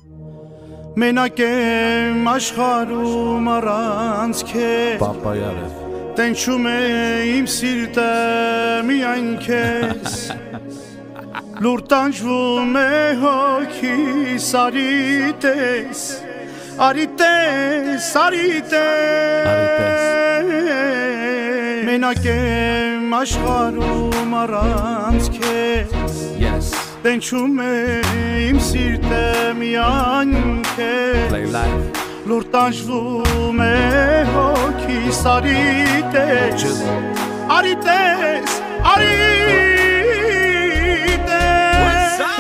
Մենակ եմ աշխարհում առանց քեզ Պապա Յարև Տենչում է իմ սիրտը միայն քեզ Լուր տանջվում է հոգիս արիտես Մենակ եմ աշխարհում առանց քեզ Տենչում է իմ սիրտը միայն քեզ Լուր տանջվում է հոգիս արիտես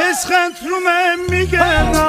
Ես խնդրում եմ մի գնա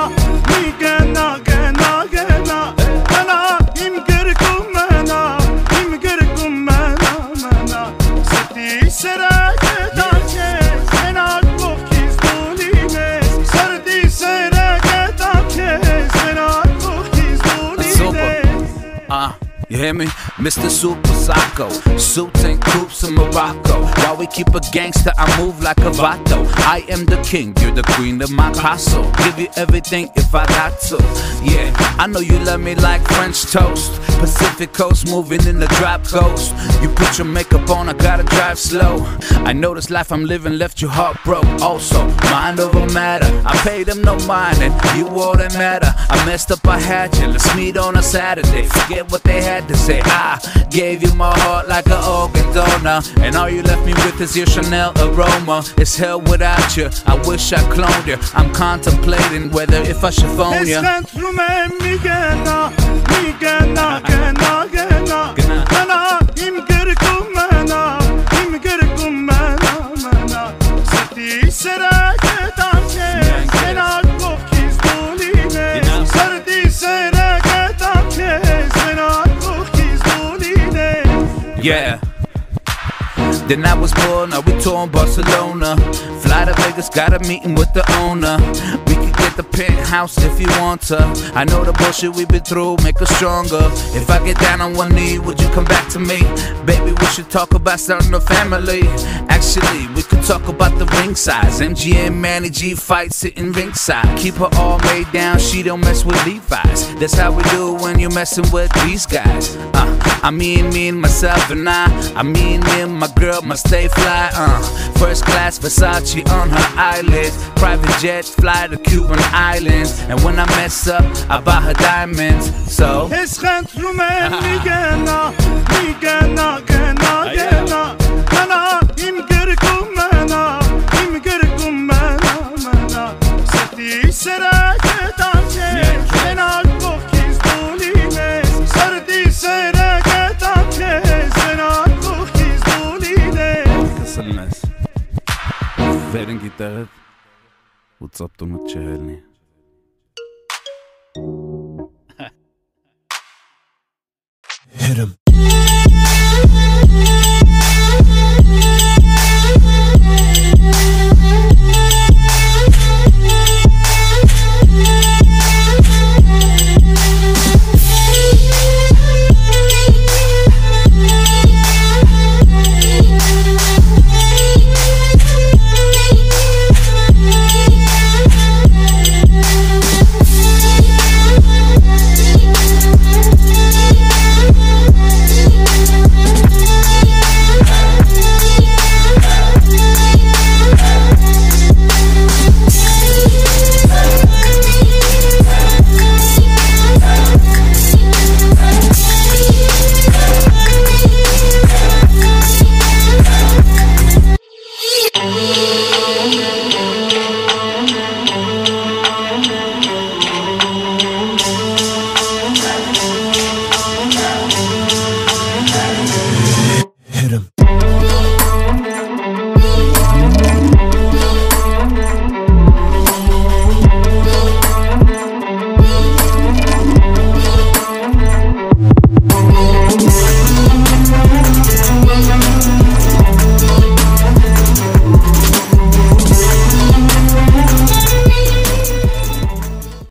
Իմ գրկում մնա Սրտի սերակը տանքես Մենակ կողքից դու լինես Սրտի սերակը տանքես Մենակ կողքից դու լինես You hear me? Mr. Super Psycho Suits and coops in Morocco While we keep a gangster, I move like a vato I am the king, you're the queen of my castle Give you everything if I got to Yeah, I know you love me like French toast Pacific coast, moving in the drop coast You put your makeup on, I gotta drive slow I know this life I'm living left you heartbroken Also, mind over matter I paid them no mind and you all that matter I messed up, I had you, let's meet on a Saturday Forget what they had to say I gave you my heart like an organ donor And all you left me with is your Chanel aroma It's hell without you, I wish I cloned you I'm contemplating whether if I should phone you Իմ գրկում մնա Սրտի սերակը տանքես Մենակ կողքից դու լինես Սրտի սերակը տանքես Մենակ կողքից դու լինես Yeah Then I was born, now we touring Barcelona Fly to Vegas, got a meeting with the owner We could get the penthouse if you want to I know the bullshit we've been through, make us stronger If I get down on one knee, would you come back to me? Baby, we should talk about starting a family Actually, we could talk about the ring size MG and Manny G fight sitting ringside Keep her all made down, she don't mess with Levi's That's how we do when you're messing with these guys I mean me and myself and I mean me and my girl must stay fly First class Versace on her eyelids Private jets fly to Cuban islands And when I mess up, I buy her diamonds So Ես խնդրում եմ մի գնա Իմ գրկում մնա Սրտի սերակը տանքես Մենակ կողքից դու լինես Սրտի սերակը տանքես Մենակ կողքից դու լինես Կսլնես Վերն գիտեղդ ու ծապտունդ չհելնի